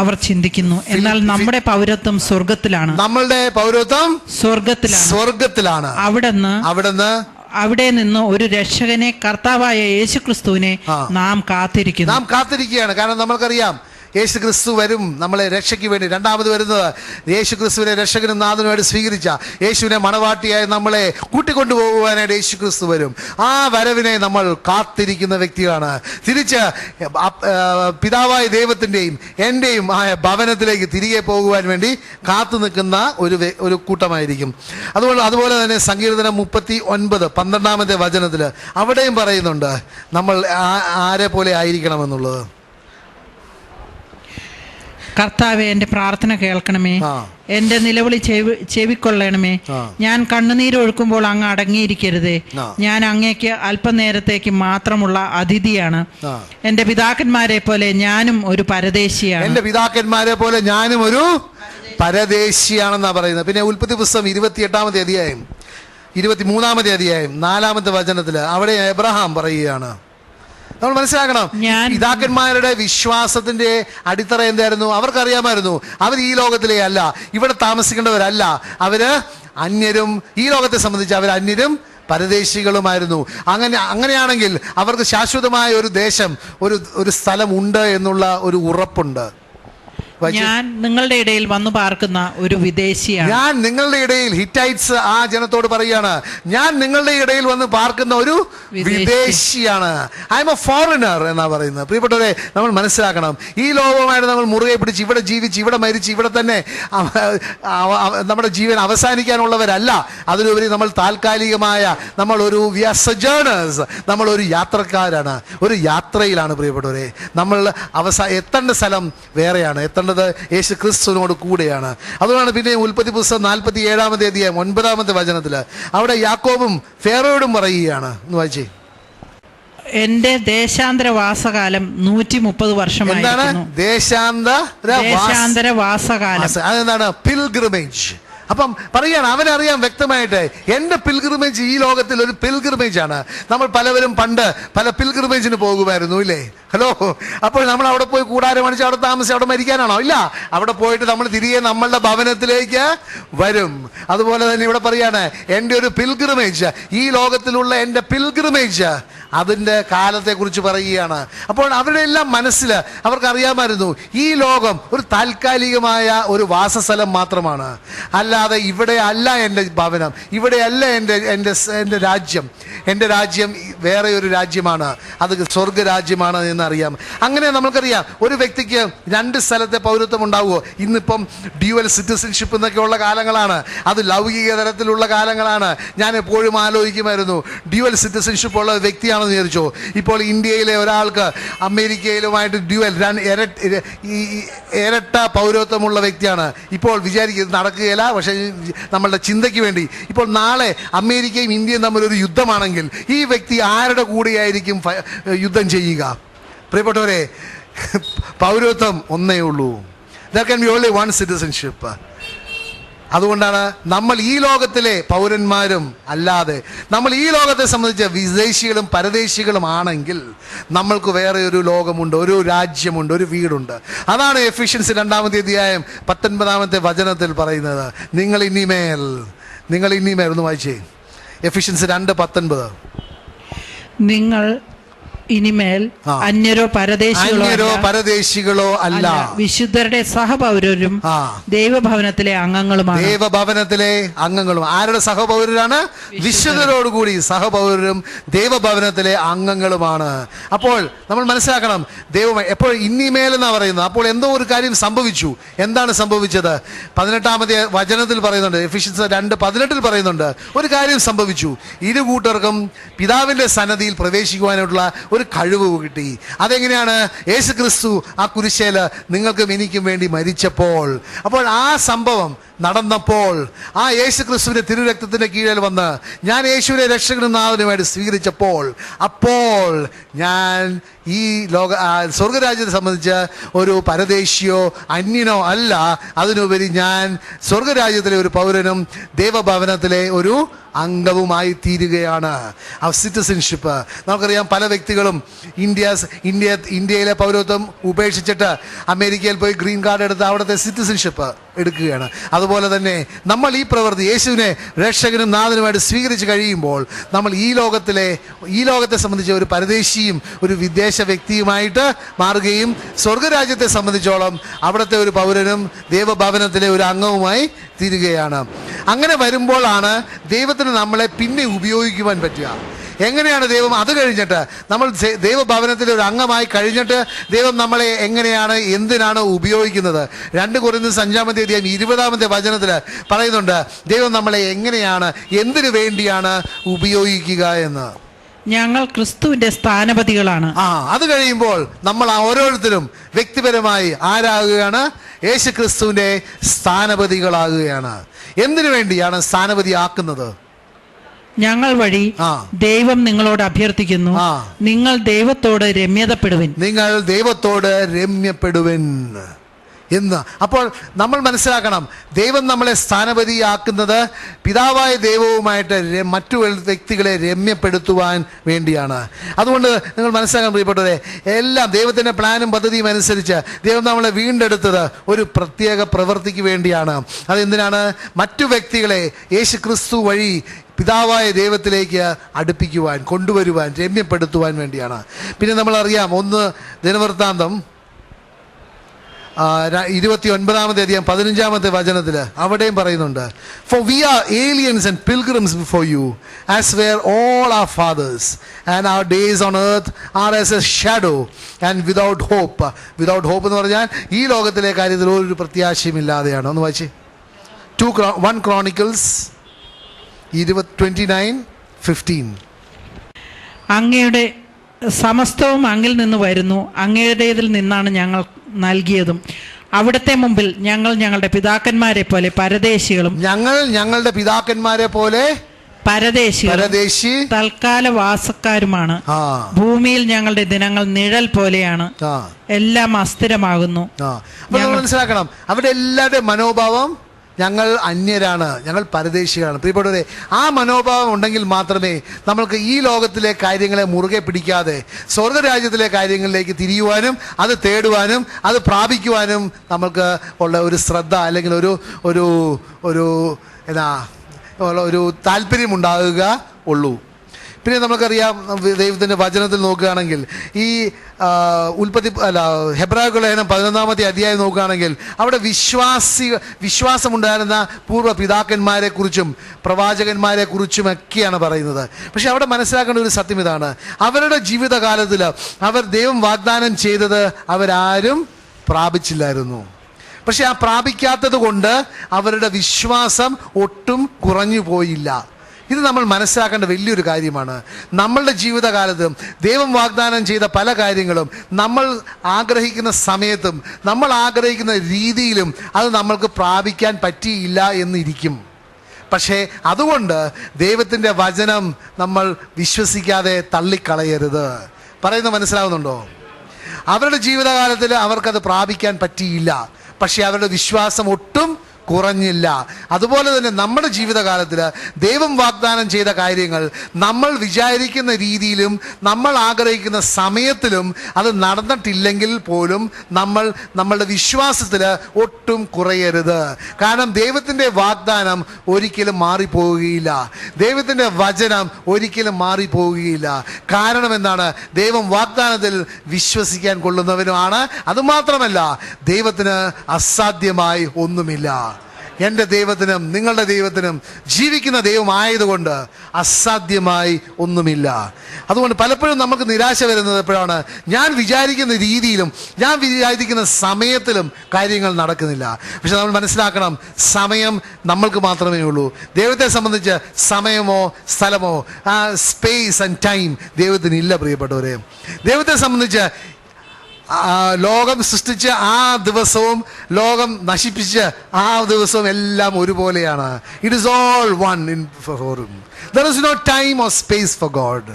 അവർ ചിന്തിക്കുന്നു, എന്നാൽ നമ്മുടെ പൗരത്വം സ്വർഗത്തിലാണ്. നമ്മളുടെ പൗരത്വം സ്വർഗത്തിലാണ്. അവിടെ നിന്ന് ഒരു രക്ഷകനെ, കർത്താവായ യേശുക്രിസ്തുവിനെ നാം കാത്തിരിക്കുകയാണ്. കാരണം നമ്മൾക്കറിയാം യേശു ക്രിസ്തു വരും നമ്മളെ രക്ഷയ്ക്ക് വേണ്ടി. രണ്ടാമത് വരുന്നത് യേശു ക്രിസ്തുവിനെ രക്ഷകനും നാഥനുമായിട്ട് സ്വീകരിച്ച യേശുവിനെ മണവാട്ടിയായി നമ്മളെ കൂട്ടിക്കൊണ്ടുപോകുവാനായിട്ട് യേശു ക്രിസ്തു വരും. ആ വരവിനെ നമ്മൾ കാത്തിരിക്കുന്ന വ്യക്തികളാണ്. തിരിച്ച് പിതാവായ ദൈവത്തിൻ്റെയും എൻ്റെയും ആയ ഭവനത്തിലേക്ക് തിരികെ പോകുവാൻ വേണ്ടി കാത്തു നിൽക്കുന്ന ഒരു കൂട്ടമായിരിക്കും. അതുപോലെ തന്നെ സങ്കീർത്തനം 39 12-ാമത്തെ വചനത്തിൽ അവിടെയും പറയുന്നുണ്ട് നമ്മൾ ആരെ പോലെ ആയിരിക്കണമെന്നുള്ളത്. കർത്താവേ, എൻ്റെ പ്രാർത്ഥന കേൾക്കണമേ, എൻ്റെ നിലവിളി ചെവിക്കൊള്ളണമേ. ഞാൻ കണ്ണുനീരൊഴുക്കുമ്പോൾ അങ്ങ് അടങ്ങിയിരിക്കരുതേ. ഞാൻ അങ്ങേക്ക് അല്പനേരത്തേക്ക് മാത്രമുള്ള അതിഥിയാണ്. എൻ്റെ പിതാക്കന്മാരെ പോലെ ഞാനും ഒരു പരദേശിയാണ്. പരദേശിയാണെന്നാ പറയുന്നത്. പിന്നെ ഉൽപ്പത്തി പുസ്തകം 28-ാമത്തെ അധ്യായം 23-ാമത്തെ അധ്യായം 4-ാമത്തെ വചനത്തിൽ അവിടെ എബ്രഹാം പറയുകയാണ്. നമ്മൾ മനസ്സിലാക്കണം, പിതാക്കന്മാരുടെ വിശ്വാസത്തിന്റെ അടിത്തറ എന്തായിരുന്നു? അവർക്കറിയാമായിരുന്നു അവർ ഈ ലോകത്തിലേ അല്ല, ഇവിടെ താമസിക്കേണ്ടവരല്ല, അവര് അന്യരും, ഈ ലോകത്തെ സംബന്ധിച്ച് അവർ അന്യരും പരദേശികളുമായിരുന്നു. അങ്ങനെയാണെങ്കിൽ അവർക്ക് ശാശ്വതമായ ഒരു ദേശം, ഒരു സ്ഥലം ഉണ്ട് എന്നുള്ള ഒരു ഉറപ്പുണ്ട്. ഞാൻ നിങ്ങളുടെ ഇടയിൽ വന്നു പാർക്കുന്ന ഒരു വിദേശിയാണ്. ഞാൻ നിങ്ങളുടെ ഇടയിൽ, ഹിറ്റൈറ്റ്സ് ആ ജനത്തോട് പറയുകയാണ്, ഞാൻ നിങ്ങളുടെ ഇടയിൽ വന്ന് പാർക്കുന്ന ഒരു വിദേശിയാണ്. ഐ എം എ ഫോറിനർ എന്നാ പറയുന്നത്. പ്രിയപ്പെട്ടവരെ, നമ്മൾ മനസ്സിലാക്കണം, ഈ ലോകവുമായിട്ട് നമ്മൾ മുറുകെ പിടിച്ച് ഇവിടെ ജീവിച്ച് ഇവിടെ മരിച്ച് ഇവിടെ തന്നെ നമ്മുടെ ജീവൻ അവസാനിക്കാനുള്ളവരല്ല. അതിലുപരി നമ്മൾ താൽക്കാലികമായ നമ്മളൊരു സൊജേണേഴ്സ്, നമ്മളൊരു യാത്രക്കാരാണ്, ഒരു യാത്രയിലാണ്. പ്രിയപ്പെട്ടവരെ, നമ്മൾ എത്തേണ്ട സ്ഥലം വേറെയാണ്, എത്തേണ്ടത് യേശു ക്രിസ്തുവിനോട് കൂടെയാണ്. അതുകൊണ്ടാണ് പിന്നെ ഉൽപ്പത്തി പുസ്തകം 47-ാമത്തെ അധ്യായം 9-ാമത്തെ വചനത്തിൽ അവിടെ യാക്കോബും ഫേറോയോടും പറയുകയാണ്. ഒന്ന് വായിച്ചേ. എന്റെ ദേശാന്തരവാസകാലം 130 വർഷമായിരുന്നു. ദേശാന്തരവാസകാലം അതെന്താണ്? പിൽഗ്രിമേജ്. അപ്പം പറയാണ്, അവനറിയാം വ്യക്തമായിട്ട് എൻ്റെ പിൽഗ്രിമേജ് ഈ ലോകത്തിൽ ഒരു പിൽഗ്രിമേജ് ആണ്. നമ്മൾ പലവരും പണ്ട് പല പിൽഗ്രിമേജിന് പോകുമായിരുന്നു, ഇല്ലേ? ഹലോ. അപ്പോൾ നമ്മൾ അവിടെ പോയി കൂടാരം അടിച്ച് അവിടെ താമസിച്ച് അവിടെ മരിക്കാനാണോ? ഇല്ല. അവിടെ പോയിട്ട് നമ്മൾ തിരികെ നമ്മളുടെ ഭവനത്തിലേക്ക് വരും. അതുപോലെ തന്നെ ഇവിടെ പറയാണ്, എൻ്റെ ഒരു പിൽഗ്രിമേജ്, ഈ ലോകത്തിലുള്ള എൻ്റെ പിൽഗ്രിമേജ്, അതിൻ്റെ കാലത്തെക്കുറിച്ച് പറയുകയാണ്. അപ്പോൾ അവരുടെ എല്ലാം മനസ്സിൽ അവർക്കറിയാമായിരുന്നു ഈ ലോകം ഒരു താൽക്കാലികമായ ഒരു വാസസ്ഥലം മാത്രമാണ്. അല്ലാതെ ഇവിടെ അല്ല എൻ്റെ ഭവനം, ഇവിടെ അല്ല എൻ്റെ രാജ്യം. എൻ്റെ രാജ്യം വേറെ ഒരു രാജ്യമാണ്, അത് സ്വർഗരാജ്യമാണ് എന്നറിയാം. അങ്ങനെ നമുക്കറിയാം, ഒരു വ്യക്തിക്ക് 2 സ്ഥലത്തെ പൗരത്വം ഉണ്ടാവുമോ? ഇന്നിപ്പം ഡ്യുവൽ സിറ്റിസൺഷിപ്പ് എന്നൊക്കെയുള്ള കാലങ്ങളാണ്, അത് ലൗകിക തരത്തിലുള്ള കാലങ്ങളാണ്. ഞാൻ എപ്പോഴും ആലോചിക്കുമായിരുന്നു, ഡ്യുവൽ സിറ്റിസൺഷിപ്പ് ഉള്ള വ്യക്തിയാണെന്ന് വിചാരിച്ചോ. ഇപ്പോൾ ഇന്ത്യയിലെ ഒരാൾക്ക് അമേരിക്കയിലുമായിട്ട് ഡ്യുവൽ ഇരട്ട പൗരത്വമുള്ള വ്യക്തിയാണ്. ഇപ്പോൾ നടക്കുകയില്ല. പക്ഷേ നമ്മളുടെ ചിന്തയ്ക്ക് വേണ്ടി ഇപ്പോൾ നാളെ അമേരിക്കയും ഇന്ത്യയും തമ്മിലൊരു യുദ്ധമാണെങ്കിൽ ആണെങ്കിൽ ഈ വ്യക്തി ആരുടെ കൂടെയായിരിക്കും യുദ്ധം ചെയ്യുക? പ്രിയപ്പെട്ടവരെ, പൗരത്വം ഒന്നേ ഉള്ളൂ. There can be only one citizenship. അതുകൊണ്ടാണ് നമ്മൾ ഈ ലോകത്തിലെ പൗരന്മാരും അല്ലാതെ നമ്മൾ ഈ ലോകത്തെ സംബന്ധിച്ച് വിദേശികളും പരദേശികളും ആണെങ്കിൽ നമ്മൾക്ക് വേറെ ഒരു ലോകമുണ്ട്, ഒരു രാജ്യമുണ്ട്, ഒരു വീടുണ്ട്. അതാണ് എഫിഷ്യൻസ് 2-ാമത്തെ അധ്യായം 19-ാമത്തെ വചനത്തിൽ പറയുന്നത്. നിങ്ങൾ ഇനിമേൽ ഒന്ന് വായിച്ചേ. എഫിഷ്യൻസ് 2:19. നിങ്ങൾ ഇനിമേൽ അന്യരോ പരദേശികളോ അല്ല, വിശുദ്ധരുടെ സഹപൗരരും ദൈവഭവനത്തിലെ അംഗങ്ങളും. ആരുടെ സഹപൗരരാണ്? വിശുദ്ധരോടുകൂടി സഹപൗരരും ദൈവഭവനത്തിലെ അംഗങ്ങളുമാണ്. അപ്പോൾ നമ്മൾ മനസ്സിലാക്കണം, ദൈവം എപ്പോൾ ഇനിമേൽ എന്നാ പറയുന്നത്. അപ്പോൾ എന്തോ ഒരു കാര്യം സംഭവിച്ചു. എന്താണ് സംഭവിച്ചത്? 18-ാമത്തെ വചനത്തിൽ പറയുന്നുണ്ട്, എഫിഷ്യൻസ് 2:18 പറയുന്നുണ്ട്, ഒരു കാര്യം സംഭവിച്ചു. ഇരു കൂട്ടർക്കും പിതാവിന്റെ സന്നദ്ധിയിൽ പ്രവേശിക്കുവാനായിട്ടുള്ള ഒരു കഴിവ് കിട്ടി. അതെങ്ങനെയാണ്? യേശു ക്രിസ്തു ആ കുരിശേൽ നിങ്ങൾക്കും എനിക്കും വേണ്ടി മരിച്ചപ്പോൾ, അപ്പോൾ ആ സംഭവം നടന്നപ്പോൾ, ആ യേശു ക്രിസ്തുവിന്റെ തിരുരക്തത്തിന്റെ കീഴിൽ വന്ന് ഞാൻ യേശുവിനെ രക്ഷകനും നാഥനുമായിട്ട് സ്വീകരിച്ചപ്പോൾ, അപ്പോൾ ഞാൻ ഈ സ്വർഗരാജ്യത്തെ സംബന്ധിച്ച് ഒരു പരദേശിയോ അന്യനോ അല്ല, അതിനുപരി ഞാൻ സ്വർഗരാജ്യത്തിലെ ഒരു പൗരനും ദൈവഭവനത്തിലെ ഒരു അംഗവുമായി തീരുകയാണ്. ആ സിറ്റിസൺഷിപ്പ് നമുക്കറിയാം. പല വ്യക്തികളും ഇന്ത്യയിലെ പൗരത്വം ഉപേക്ഷിച്ചിട്ട് അമേരിക്കയിൽ പോയി ഗ്രീൻ കാർഡ് എടുത്ത് അവിടുത്തെ സിറ്റിസൺഷിപ്പ് എടുക്കുകയാണ്. അതുപോലെ തന്നെ നമ്മൾ ഈ പ്രവൃത്തി യേശുവിനെ രക്ഷകനും നാഥനുമായിട്ട് സ്വീകരിച്ച് കഴിയുമ്പോൾ നമ്മൾ ഈ ലോകത്തെ സംബന്ധിച്ച് ഒരു പരദേശിയും ഒരു വിദേശ വ്യക്തിയുമായിട്ട് മാറുകയും സ്വർഗരാജ്യത്തെ സംബന്ധിച്ചോളം അവിടുത്തെ ഒരു പൗരനും ദൈവഭവനത്തിലെ ഒരു അംഗവുമായി തീരുകയാണ്. അങ്ങനെ വരുമ്പോഴാണ് ദൈവത്തിന് നമ്മളെ പിന്നെ ഉപയോഗിക്കുവാൻ പറ്റുക. എങ്ങനെയാണ് ദൈവം അത് കഴിഞ്ഞിട്ട് നമ്മൾ ദൈവഭവനത്തിലെ ഒരു അംഗമായി കഴിഞ്ഞിട്ട് ദൈവം നമ്മളെ എങ്ങനെയാണ് എന്തിനാണ് ഉപയോഗിക്കുന്നത്? 2 കൊരിന്ത്യർ 5-ാമത്തെ അധ്യായം 20-ാമത്തെ വചനത്തിൽ പറയുന്നുണ്ട്, ദൈവം നമ്മളെ എങ്ങനെയാണ് എന്തിനു വേണ്ടിയാണ് ഉപയോഗിക്കുക എന്ന്. ഞങ്ങൾ ക്രിസ്തുവിന്റെ സ്ഥാനപതികളാണ്. അത് കഴിയുമ്പോൾ നമ്മൾ ഓരോരുത്തരും വ്യക്തിപരമായി ആരാകുകയാണ്? യേശു ക്രിസ്തുവിന്റെ സ്ഥാനപതികളാകുകയാണ്. എന്തിനു വേണ്ടിയാണ് സ്ഥാനപതിയാക്കുന്നത്? ഞങ്ങൾ വഴി ദൈവം നിങ്ങളോട് അഭ്യർത്ഥിക്കുന്നു, നിങ്ങൾ ദൈവത്തോട് രമ്യപ്പെടുവിൻ എന്ന്. അപ്പോൾ നമ്മൾ മനസ്സിലാക്കണം, ദൈവം നമ്മളെ സ്ഥാനപതിയാക്കുന്നത് പിതാവായ ദൈവവുമായിട്ട് മറ്റു വ്യക്തികളെ രമ്യപ്പെടുത്തുവാൻ വേണ്ടിയാണ്. അതുകൊണ്ട് നിങ്ങൾ മനസ്സിലാക്കാൻ പ്രിയപ്പെട്ടവരെ, എല്ലാം ദൈവത്തിൻ്റെ പ്ലാനും പദ്ധതിയും അനുസരിച്ച് ദൈവം നമ്മളെ വീണ്ടെടുത്തത് ഒരു പ്രത്യേക പ്രവൃത്തിക്ക് വേണ്ടിയാണ്. അതെന്തിനാണ്? മറ്റു വ്യക്തികളെ യേശു ക്രിസ്തു വഴി പിതാവായ ദൈവത്തിലേക്ക് അടുപ്പിക്കുവാൻ, കൊണ്ടുവരുവാൻ, രമ്യപ്പെടുത്തുവാൻ വേണ്ടിയാണ്. പിന്നെ നമ്മളറിയാം, 1 ദിനവൃത്താന്തം 29-ാമത്തെ അധ്യായം 15-ാമത്തെ വചനത്തിൽ അവിടെയും പറയുന്നുണ്ട്, For we are aliens and pilgrims before you, as were all our fathers, and our days on earth are as a shadow and without hope. Without hope എന്ന് പറഞ്ഞാൽ ഈ ലോകത്തിലെ കാര്യത്തിൽ ഒരു പ്രത്യാശയും ഇല്ലാതെയാണ്. ഒന്ന് വായിച്ചേ. 1 Chronicles 29:15. അങ്ങയുടെ സമസ്തവും അങ്ങിൽ നിന്ന് വരുന്നു, അങ്ങയുടേതിൽ നിന്നാണ് ഞങ്ങൾ നൽകിയതും. അവിടുത്തെ മുമ്പിൽ ഞങ്ങൾ ഞങ്ങളുടെ പിതാക്കന്മാരെ പോലെ പരദേശികളും പരദേശി തൽക്കാല വാസക്കാരുമാണ്. ഭൂമിയിൽ ഞങ്ങളുടെ ദിനങ്ങൾ നിഴൽ പോലെയാണ്, എല്ലാം അസ്ഥിരമാകുന്നു. മനസ്സിലാക്കണം, അവിടെ എല്ലാവരുടെയും മനോഭാവം ഞങ്ങൾ അന്യരാണ്, ഞങ്ങൾ പരദേശികളാണ്. പ്രിയപ്പെട്ടവരെ, ആ മനോഭാവം ഉണ്ടെങ്കിൽ മാത്രമേ നമ്മൾക്ക് ഈ ലോകത്തിലെ കാര്യങ്ങളെ മുറുകെ പിടിക്കാതെ സ്വർഗരാജ്യത്തിലെ കാര്യങ്ങളിലേക്ക് തിരിയുവാനും അത് തേടുവാനും അത് പ്രാപിക്കുവാനും നമ്മൾക്ക് ഉള്ള ഒരു ശ്രദ്ധ അല്ലെങ്കിൽ ഒരു താല്പര്യമുണ്ടാകുക ഉള്ളൂ. പിന്നെ നമുക്കറിയാം, ദൈവത്തിൻ്റെ വചനത്തിൽ നോക്കുകയാണെങ്കിൽ ഈ ഹെബ്രായ ലേഖനം 11-ാമത്തെ അധ്യായം നോക്കുകയാണെങ്കിൽ അവിടെ വിശ്വാസമുണ്ടായിരുന്ന പൂർവ്വ പിതാക്കന്മാരെ കുറിച്ചും പ്രവാചകന്മാരെ കുറിച്ചുമൊക്കെയാണ് പറയുന്നത്. പക്ഷെ അവിടെ മനസ്സിലാക്കേണ്ട ഒരു സത്യം ഇതാണ്, അവരുടെ ജീവിതകാലത്തിൽ അവർ ദൈവം വാഗ്ദാനം ചെയ്തത് അവരാരും പ്രാപിച്ചില്ലായിരുന്നു. പക്ഷെ ആ പ്രാപിക്കാത്തത് കൊണ്ട് അവരുടെ വിശ്വാസം ഒട്ടും കുറഞ്ഞു പോയില്ല. ഇത് നമ്മൾ മനസ്സിലാക്കേണ്ട വലിയൊരു കാര്യമാണ്. നമ്മളുടെ ജീവിതകാലത്തും ദൈവം വാഗ്ദാനം ചെയ്ത പല കാര്യങ്ങളും നമ്മൾ ആഗ്രഹിക്കുന്ന സമയത്തും നമ്മൾ ആഗ്രഹിക്കുന്ന രീതിയിലും അത് നമ്മൾക്ക് പ്രാപിക്കാൻ പറ്റിയില്ല എന്നിരിക്കും. പക്ഷേ അതുകൊണ്ട് ദൈവത്തിൻ്റെ വചനം നമ്മൾ വിശ്വസിക്കാതെ തള്ളിക്കളയരുത്. പറയുന്നത് മനസ്സിലാവുന്നുണ്ടോ? അവരുടെ ജീവിതകാലത്തിൽ അവർക്കത് പ്രാപിക്കാൻ പറ്റിയില്ല, പക്ഷേ അവരുടെ വിശ്വാസം ഒട്ടും കുറഞ്ഞില്ല. അതുപോലെ തന്നെ നമ്മുടെ ജീവിതകാലത്തിൽ ദൈവം വാഗ്ദാനം ചെയ്ത കാര്യങ്ങൾ നമ്മൾ വിചാരിക്കുന്ന രീതിയിലും നമ്മൾ ആഗ്രഹിക്കുന്ന സമയത്തിലും അത് നടന്നിട്ടില്ലെങ്കിൽ പോലും നമ്മളുടെ വിശ്വാസത്തിൽ ഒട്ടും കുറയരുത്. കാരണം ദൈവത്തിൻ്റെ വാഗ്ദാനം ഒരിക്കലും മാറിപ്പോവുകയില്ല, ദൈവത്തിൻ്റെ വചനം ഒരിക്കലും മാറിപ്പോവുകയില്ല. കാരണം എന്താണ്? ദൈവം വാഗ്ദാനത്തിൽ വിശ്വസിക്കാൻ കൊള്ളുന്നവനുമാണ്. അതുമാത്രമല്ല, ദൈവത്തിന് അസാധ്യമായി ഒന്നുമില്ല. എൻ്റെ ദൈവത്തിനും നിങ്ങളുടെ ദൈവത്തിനും ജീവിക്കുന്ന ദൈവമായതുകൊണ്ട് അസാധ്യമായി ഒന്നുമില്ല. അതുകൊണ്ട് പലപ്പോഴും നമുക്ക് നിരാശ വരുന്നത് എപ്പോഴാണ്? ഞാൻ വിചാരിക്കുന്ന രീതിയിലും ഞാൻ വിചാരിക്കുന്ന സമയത്തിലും കാര്യങ്ങൾ നടക്കുന്നില്ല. പക്ഷെ നമ്മൾ മനസ്സിലാക്കണം, സമയം നമ്മൾക്ക് മാത്രമേ ഉള്ളൂ. ദൈവത്തെ സംബന്ധിച്ച് സമയമോ സ്ഥലമോ സ്പേസ് ആൻഡ് ടൈം ദൈവത്തിന് ഇല്ല. പ്രിയപ്പെട്ടവരെ, ദൈവത്തെ സംബന്ധിച്ച് ലോകം സൃഷ്ടിച്ച് ആ ദിവസവും ലോകം നശിപ്പിച്ച് ആ ദിവസവും എല്ലാം ഒരുപോലെയാണ്. It is all one in for him. There is no time or space for God.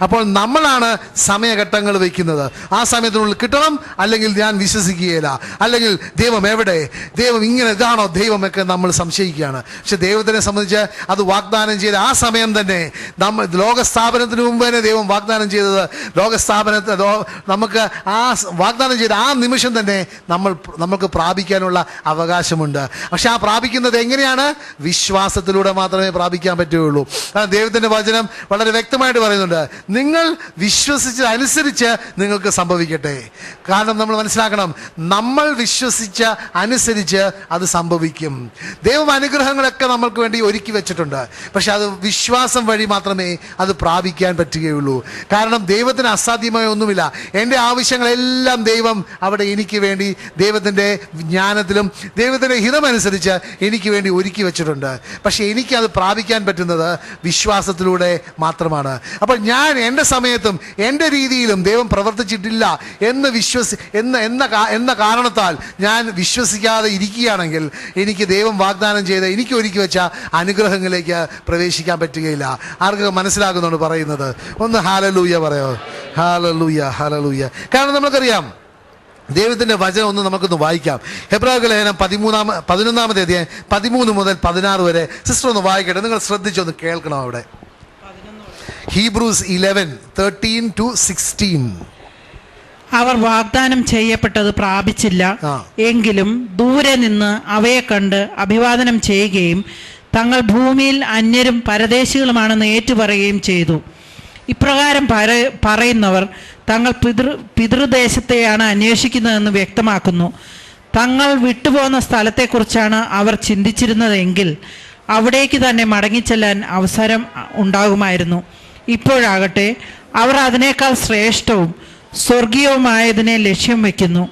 അപ്പോൾ നമ്മളാണ് സമയഘട്ടങ്ങൾ വയ്ക്കുന്നത്. ആ സമയത്തിനുള്ളിൽ കിട്ടണം, അല്ലെങ്കിൽ ഞാൻ വിശ്വസിക്കുകയില്ല, അല്ലെങ്കിൽ ദൈവം എവിടെ, ദൈവം ഇങ്ങനെ ഇതാണോ ദൈവമൊക്കെ നമ്മൾ സംശയിക്കുകയാണ്. പക്ഷെ ദൈവത്തിനെ സംബന്ധിച്ച് അത് വാഗ്ദാനം ചെയ്ത ആ സമയം തന്നെ, നമ്മൾ ലോകസ്ഥാപനത്തിന് മുമ്പ് തന്നെ ദൈവം വാഗ്ദാനം ചെയ്തത്, നമുക്ക് ആ വാഗ്ദാനം ചെയ്ത ആ നിമിഷം തന്നെ നമുക്ക് പ്രാപിക്കാനുള്ള അവകാശമുണ്ട്. പക്ഷെ ആ പ്രാപിക്കുന്നത് എങ്ങനെയാണ്? വിശ്വാസത്തിലൂടെ മാത്രമേ പ്രാപിക്കാൻ പറ്റുകയുള്ളൂ. ദൈവത്തിൻ്റെ വചനം വളരെ വ്യക്തമായിട്ട് പറയുന്നുണ്ട്, നിങ്ങൾ വിശ്വസിച്ചതനുസരിച്ച് നിങ്ങൾക്ക് സംഭവിക്കട്ടെ. കാരണം നമ്മൾ മനസ്സിലാക്കണം, നമ്മൾ വിശ്വസിച്ച അനുസരിച്ച് അത് സംഭവിക്കും. ദൈവം അനുഗ്രഹങ്ങളൊക്കെ നമ്മൾക്ക് വേണ്ടി ഒരുക്കി വെച്ചിട്ടുണ്ട്. പക്ഷെ അത് വിശ്വാസം വഴി മാത്രമേ അത് പ്രാപിക്കാൻ പറ്റുകയുള്ളൂ. കാരണം ദൈവത്തിന് അസാധ്യമായ ഒന്നുമില്ല. എൻ്റെ ആവശ്യങ്ങളെല്ലാം ദൈവം അവിടെ എനിക്ക് വേണ്ടി ദൈവത്തിൻ്റെ ജ്ഞാനത്തിലും ദൈവത്തിൻ്റെ ഹിതമനുസരിച്ച് എനിക്ക് വേണ്ടി ഒരുക്കി വെച്ചിട്ടുണ്ട്. പക്ഷെ എനിക്കത് പ്രാപിക്കാൻ പറ്റുന്നത് വിശ്വാസത്തിലൂടെ മാത്രമാണ്. അപ്പോൾ ഞാൻ എൻ്റെ സമയത്തും എൻ്റെ രീതിയിലും ദൈവം പ്രവർത്തിച്ചിട്ടില്ല എന്ന കാരണത്താൽ ഞാൻ വിശ്വസിക്കാതെ ഇരിക്കുകയാണെങ്കിൽ എനിക്ക് ദൈവം വാഗ്ദാനം ചെയ്ത് എനിക്ക് ഒരുക്കി വെച്ച അനുഗ്രഹങ്ങളിലേക്ക് പ്രവേശിക്കാൻ പറ്റുകയില്ല. ആർക്കൊക്കെ മനസ്സിലാകുന്നുണ്ട് പറയുന്നത്? ഒന്ന് ഹാലലൂയ പറയോ? Hallelujah, hallelujah. കാരണം നമുക്കറിയാം, ദൈവത്തിൻ്റെ വചനം ഒന്ന് നമുക്കൊന്ന് വായിക്കാം. ഹെബ്രായർക്ക് ലേഖനം 11-ാമത്തെ അധ്യായം 13 മുതൽ 16 വരെ. സിസ്റ്റർ ഒന്ന് വായിക്കട്ടെ, നിങ്ങൾ ശ്രദ്ധിച്ചൊന്ന് കേൾക്കണം. അവിടെ ഹീബ്രൂസ് 11:13-16. അവർ വാഗ്ദാനം ചെയ്യപ്പെട്ടത് പ്രാപിച്ചില്ല, എങ്കിലും ദൂരെ നിന്ന് അവയെ കണ്ട് അഭിവാദനം ചെയ്യുകയും തങ്ങൾ ഭൂമിയിൽ അന്യരും പരദേശികളുമാണെന്ന് ഏറ്റുപറയുകയും ചെയ്തു. ഇപ്രകാരം പറയുന്നവർ തങ്ങൾ പിതൃദേശത്തെയാണ് അന്വേഷിക്കുന്നതെന്ന് വ്യക്തമാക്കുന്നു. തങ്ങൾ വിട്ടുപോകുന്ന സ്ഥലത്തെക്കുറിച്ചാണ് അവർ ചിന്തിച്ചിരുന്നതെങ്കിൽ അവിടേക്ക് തന്നെ മടങ്ങിച്ചെല്ലാൻ അവസരം ഉണ്ടാകുമായിരുന്നു. ഇപ്പോഴാകട്ടെ അവർ അതിനേക്കാൾ ശ്രേഷ്ഠവും സ്വർഗീയവുമായതിനെ ലക്ഷ്യം വയ്ക്കുന്നു.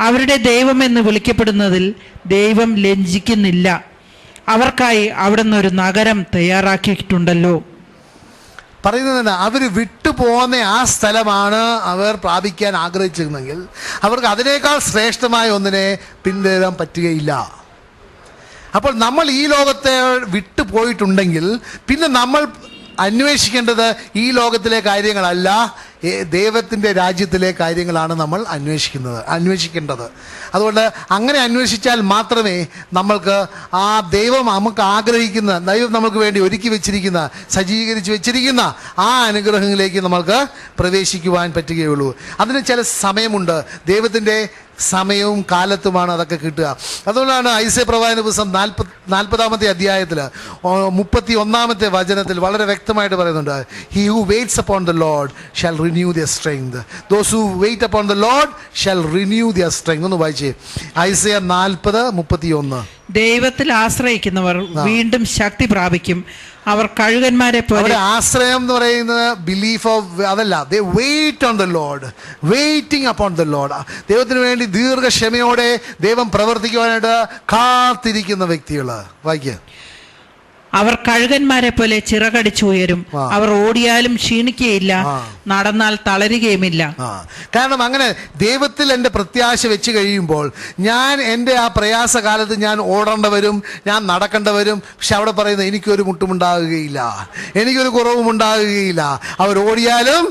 അവരുടെ ദൈവമെന്ന് വിളിക്കപ്പെടുന്നതിൽ ദൈവം ലജ്ജിക്കുന്നില്ല. അവർക്കായി അവിടുന്ന് ഒരു നഗരം തയ്യാറാക്കിയിട്ടുണ്ടല്ലോ. പറയുന്നത് അവർ വിട്ടുപോകുന്ന ആ സ്ഥലമാണ് അവർ പ്രാപിക്കാൻ ആഗ്രഹിച്ചിരുന്നെങ്കിൽ അവർക്ക് അതിനേക്കാൾ ശ്രേഷ്ഠമായ ഒന്നിനെ പിന്തുടരാൻ പറ്റുകയില്ല. അപ്പോൾ നമ്മൾ ഈ ലോകത്തെ വിട്ടു പോയിട്ടുണ്ടെങ്കിൽ പിന്നെ നമ്മൾ അന്വേഷിക്കേണ്ടത് ഈ ലോകത്തിലെ കാര്യങ്ങളല്ല, ദൈവത്തിൻ്റെ രാജ്യത്തിലെ കാര്യങ്ങളാണ് നമ്മൾ അന്വേഷിക്കേണ്ടത്. അതുകൊണ്ട് അങ്ങനെ അന്വേഷിച്ചാൽ മാത്രമേ നമ്മൾക്ക് ആ ദൈവം നമുക്ക് ആഗ്രഹിക്കുന്ന, ദൈവം നമുക്ക് വേണ്ടി ഒരുക്കി വെച്ചിരിക്കുന്ന, സജ്ജീകരിച്ച് വെച്ചിരിക്കുന്ന ആ അനുഗ്രഹങ്ങളിലേക്ക് നമ്മൾക്ക് പ്രവേശിക്കുവാൻ പറ്റുകയുള്ളൂ. അതിന് ചില സമയമുണ്ട്. ദൈവത്തിൻ്റെ സമയവും കാലത്തുമാണ് അതൊക്കെ കിട്ടുക. അതുകൊണ്ടാണ് ഐസയ പ്രവാചന പുസ്തകം 40-ാമത്തെ അധ്യായത്തിൽ 31-ാമത്തെ വചനത്തിൽ വളരെ വ്യക്തമായിട്ട് പറയുന്നുണ്ട്, he who waits upon the Lord shall renew their strength. Those who wait upon the Lord shall renew their strength. ഒന്ന് വായിച്ചേ, ഐസയ 40:31. ദൈവത്തിൽ ആശ്രയിക്കുന്നവർ വീണ്ടും ശക്തി പ്രാപിക്കും. അവർ കഴുകന്മാരെ പോലെ. ആശ്രയം എന്ന് പറയുന്നത് ബിലീഫ് ഓഫ് അതല്ല, they wait on the lord, waiting upon the lord. ദൈവത്തിന് വേണ്ടി ദീർഘക്ഷമയോടെ ദൈവം പ്രവർത്തിക്കുവാനായിട്ട് കാത്തിരിക്കുന്ന വ്യക്തികൾ. വായിക്കുക. അവർ കഴുകന്മാരെ പോലെ ചിറകടിച്ചുയരും. അവർ ഓടിയാലും ക്ഷീണിക്കുകയില്ല, നടന്നാൽ തളരുകയുമില്ല. കാരണം അങ്ങനെ ദൈവത്തിൽ എൻ്റെ പ്രത്യാശ വെച്ച് കഴിയുമ്പോൾ ഞാൻ എൻ്റെ ആ പ്രയാസകാലത്ത് ഞാൻ ഓടേണ്ട വരും, ഞാൻ നടക്കേണ്ട വരും. പക്ഷെ അവിടെ പറയുന്നത് എനിക്കൊരു മുട്ടുമുണ്ടാകുകയില്ല, എനിക്കൊരു കുറവും ഉണ്ടാകുകയില്ല. അവർ ഓടിയാലും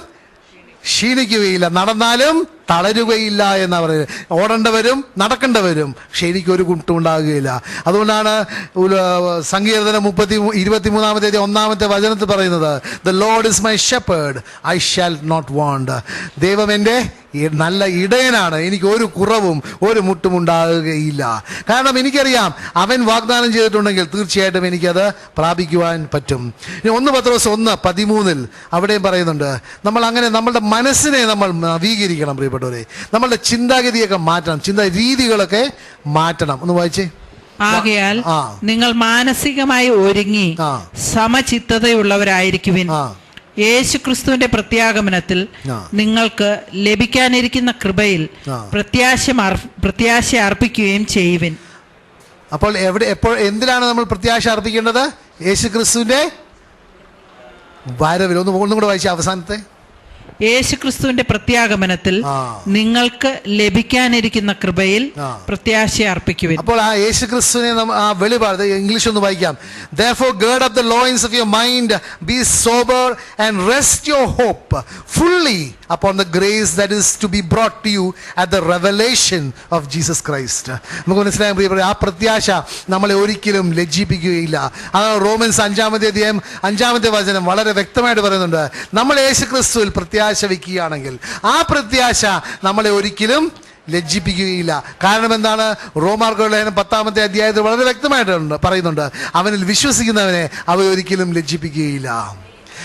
ക്ഷീണിക്കുകയില്ല, നടന്നാലും തളരുകയില്ല എന്നാ പറയുന്നത്. ഓടേണ്ടവരും നടക്കേണ്ടവരും, പക്ഷെ എനിക്കൊരു കുട്ടുണ്ടാകുകയില്ല. അതുകൊണ്ടാണ് സങ്കീർത്തനം 23 1 വചനത്തിൽ പറയുന്നത്, the Lord is my shepherd, I shall not want. ദൈവം എൻ്റെ നല്ല ഇടയനാണ്, എനിക്ക് ഒരു കുറവും ഒരു മുട്ടും ഉണ്ടാകുകയില്ല. കാരണം എനിക്കറിയാം അവൻ വാഗ്ദാനം ചെയ്തിട്ടുണ്ടെങ്കിൽ തീർച്ചയായിട്ടും എനിക്കത് പ്രാപിക്കുവാൻ പറ്റും. ഇനി 1 പത്രോസ് 1:13 അവിടെയും പറയുന്നുണ്ട്, നമ്മൾ അങ്ങനെ നമ്മളുടെ മനസ്സിനെ നമ്മൾ നവീകരിക്കണം പ്രിയപ്പെട്ടവരെ. നമ്മളുടെ ചിന്താഗതിയൊക്കെ മാറ്റണം, ചിന്താ രീതികളൊക്കെ മാറ്റണം. ഒന്ന് വായിച്ചേ. ആകയാൽ നിങ്ങൾ മാനസികമായി ഒരുങ്ങി സമചിത്തതയുള്ളവരായിരിക്കുവിൻ. യേശുക്രിസ്തുവിന്റെ പ്രത്യാഗമനത്തിൽ നിങ്ങൾക്ക് ലഭിക്കാനിരിക്കുന്ന കൃപയിൽ പ്രത്യാശ അർപ്പിക്കുകയും ചെയ്യുവിൻ. അപ്പോൾ എപ്പോൾ എന്തിനാണ് നമ്മൾ പ്രത്യാശ അർപ്പിക്കേണ്ടത്? യേശുക്രിസ്തുവിന്റെ വരവിൽ. ഒന്നും കൂടെ വായിച്ച അവസാനത്തെ. യേശുക്രിസ്തുവിന്റെ പ്രത്യാഗമനത്തിൽ നിങ്ങൾക്ക് ലഭിക്കാനിരിക്കുന്ന കൃപയിൽ പ്രത്യാശ അർപ്പിക്കുവിൻ. അപ്പോൾ ആ യേശുക്രിസ്തുവിനെ ആ വെളിപാട് ഇംഗ്ലീഷ് ഒന്ന് വായിക്കാം. Therefore gird up the loins of your mind, be sober and rest your hope fully upon the grace that is to be brought to you at the revelation of Jesus Christ. നമുക്ക് മനസ്സിലാക്കാൻ പ്രിയപ്പെട്ട ആ പ്രത്യാശ നമ്മളെ ഒരിക്കലും ലജ്ജിപ്പിക്കുകയില്ല. ആ romance 5 വചനം വളരെ വ്യക്തമായിട്ട് പറയുന്നുണ്ട്, നമ്മൾ യേശുക്രിസ്തുവിൽ പ്രത്യാശ വയ്ക്കുകയാണെങ്കിൽ ആ പ്രത്യാശ നമ്മളെ ഒരിക്കലും ലജ്ജിപ്പിക്കുകയില്ല. കാരണം എന്താണ്? റോമാർക്കുള്ള 10 വളരെ വ്യക്തമായിട്ട് പറയുന്നുണ്ട്, അവനിൽ വിശ്വസിക്കുന്നവനെ അവ ഒരിക്കലും ലജ്ജിപ്പിക്കുകയില്ല.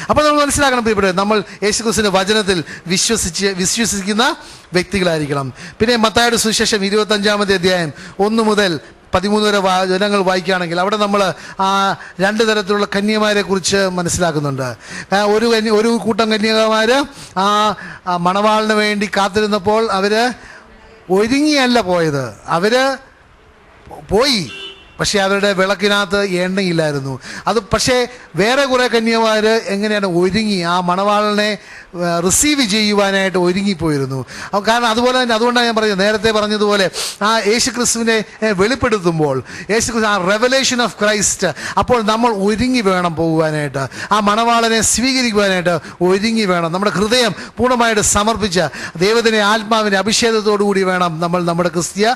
അപ്പോൾ നമ്മൾ മനസ്സിലാക്കണം പ്രിയപ്പെട്ടവരെ, നമ്മൾ യേശുക്രിസ്തുവിന്റെ വചനത്തിൽ വിശ്വസിക്കുന്ന വ്യക്തികളായിരിക്കണം. പിന്നെ മത്തായിയുടെ സുവിശേഷം 25 1 മുതൽ 13 വരെ വചനങ്ങൾ വായിക്കുകയാണെങ്കിൽ അവിടെ നമ്മൾ ആ 2 തരത്തിലുള്ള കന്യകമാരെ കുറിച്ച് മനസ്സിലാക്കുന്നുണ്ട്. ഒരു കൂട്ടം കന്യകമാർ ആ മണവാളിന് വേണ്ടി കാത്തിരുന്നപ്പോൾ അവർ ഒരുങ്ങിയല്ല പോയത്, അവർ പോയി, പക്ഷേ അവരുടെ വിളക്കിനകത്ത് എണ്ണയില്ലായിരുന്നു. അത് പക്ഷേ വേറെ കുറേ കന്യകമാർ എങ്ങനെയാണ് ഒരുങ്ങി ആ മണവാളിനെ റിസീവ് ചെയ്യുവാനായിട്ട് ഒരുങ്ങിപ്പോയിരുന്നു. കാരണം അതുകൊണ്ടാണ് ഞാൻ പറയുന്നത്, നേരത്തെ പറഞ്ഞതുപോലെ ആ യേശുക്രിസ്തുവിനെ വെളിപ്പെടുത്തുമ്പോൾ യേശുക്രിസ്തു ആ റെവലേഷൻ ഓഫ് ക്രൈസ്റ്റ്, അപ്പോൾ നമ്മൾ ഒരുങ്ങി വേണം പോകുവാനായിട്ട്, ആ മണവാളനെ സ്വീകരിക്കുവാനായിട്ട് ഒരുങ്ങി വേണം. നമ്മുടെ ഹൃദയം പൂർണ്ണമായിട്ട് സമർപ്പിച്ച് ദൈവത്തിൻ്റെ ആത്മാവിൻ്റെ അഭിഷേകത്തോടു കൂടി വേണം നമ്മൾ നമ്മുടെ ക്രിസ്തീയ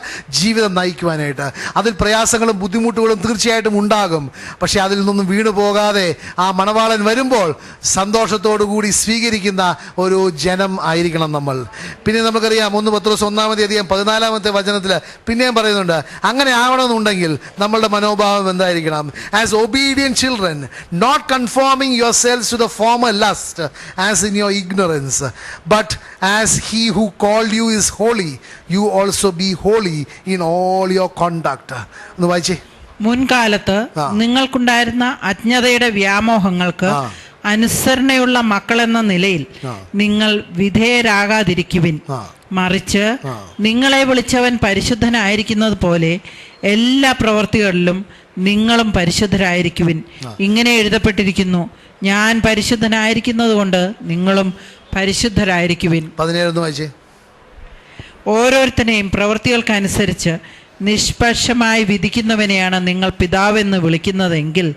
ജീവിതം നയിക്കുവാനായിട്ട്. അതിൽ പ്രയാസങ്ങളും ബുദ്ധിമുട്ടുകളും തീർച്ചയായിട്ടും ഉണ്ടാകും. പക്ഷെ അതിൽ നിന്നൊന്നും വീണു പോകാതെ ആ മണവാളൻ വരുമ്പോൾ സന്തോഷത്തോടു കൂടി സ്വീകരിക്കുന്ന ഒരു ജനം ആയിരിക്കണം നമ്മൾ. പിന്നെ നമുക്കറിയാം 1 പത്രോസ് 1:14 വചനത്തിൽ പിന്നെയും പറയുന്നുണ്ട്, അങ്ങനെ ആവണമെന്നുണ്ടെങ്കിൽ നമ്മളുടെ മനോഭാവം എന്തായിരിക്കണം? As obedient children, not conforming your selves to the former lust as in your ignorance, but as he who called you is holy, you also be holy in all your conduct. ഒന്ന് വായിച്ചേ. മുൻകാലത്ത് നിങ്ങൾക്കുണ്ടായിരുന്ന അജ്ഞതയുടെ വ്യാമോഹങ്ങൾക്ക് അനുസരണയുള്ള മക്കളെന്ന നിലയിൽ നിങ്ങൾ വിധേയരാകാതിരിക്കുവിൻ. മറിച്ച് നിങ്ങളെ വിളിച്ചവൻ പരിശുദ്ധനായിരിക്കുന്നത് പോലെ എല്ലാ പ്രവൃത്തികളിലും നിങ്ങളും പരിശുദ്ധരായിരിക്കുവിൻ. ഇങ്ങനെ എഴുതപ്പെട്ടിരിക്കുന്നു, ഞാൻ പരിശുദ്ധനായിരിക്കുന്നത് കൊണ്ട് നിങ്ങളും പരിശുദ്ധരായിരിക്കുവിൻ. 17 വായിച്ചേ. ഓരോരുത്തരെയും പ്രവൃത്തികൾക്കനുസരിച്ച് നിഷ്പക്ഷമായി വിധിക്കുന്നവനെയാണ് നിങ്ങൾ പിതാവെന്ന് വിളിക്കുന്നതെങ്കിൽ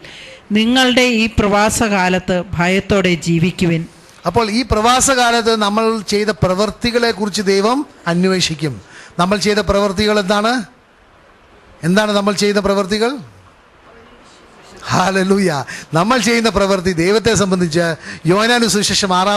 നിങ്ങളുടെ ഈ പ്രവാസകാലത്ത് ഭയത്തോടെ ജീവിക്കുവിൻ. അപ്പോൾ ഈ പ്രവാസകാലത്ത് നമ്മൾ ചെയ്ത പ്രവൃത്തികളെ കുറിച്ച് ദൈവം അന്വേഷിക്കും. നമ്മൾ ചെയ്ത പ്രവൃത്തികൾ എന്താണ് നമ്മൾ ചെയ്ത പ്രവൃത്തികൾ? ഹല്ലേലൂയ. നമ്മൾ ചെയ്യുന്ന പ്രവൃത്തി ദൈവത്തെ സംബന്ധിച്ച് യോഹന്നാന്റെ സുവിശേഷം 6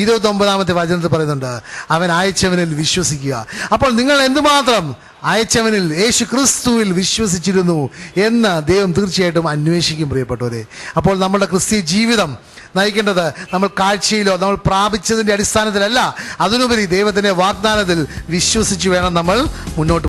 29 വചനത്തിൽ പറയുന്നുണ്ട്, അവൻ അയച്ചവനിൽ വിശ്വസിക്കുക. അപ്പോൾ നിങ്ങൾ എന്തുമാത്രം അയച്ചവനിൽ യേശു ക്രിസ്തുവിൽ വിശ്വസിച്ചിരുന്നു എന്ന് ദൈവം തീർച്ചയായിട്ടും അന്വേഷിക്കും പ്രിയപ്പെട്ടവരെ. അപ്പോൾ നമ്മുടെ ക്രിസ്തീയ ജീവിതം നയിക്കേണ്ടത് നമ്മൾ കാഴ്ചയിലോ നമ്മൾ പ്രാപിച്ചതിൻ്റെ അടിസ്ഥാനത്തിലല്ല, അതിനുപരി ദൈവത്തിൻ്റെ വാഗ്ദാനത്തിൽ വിശ്വസിച്ച് വേണം നമ്മൾ മുന്നോട്ട്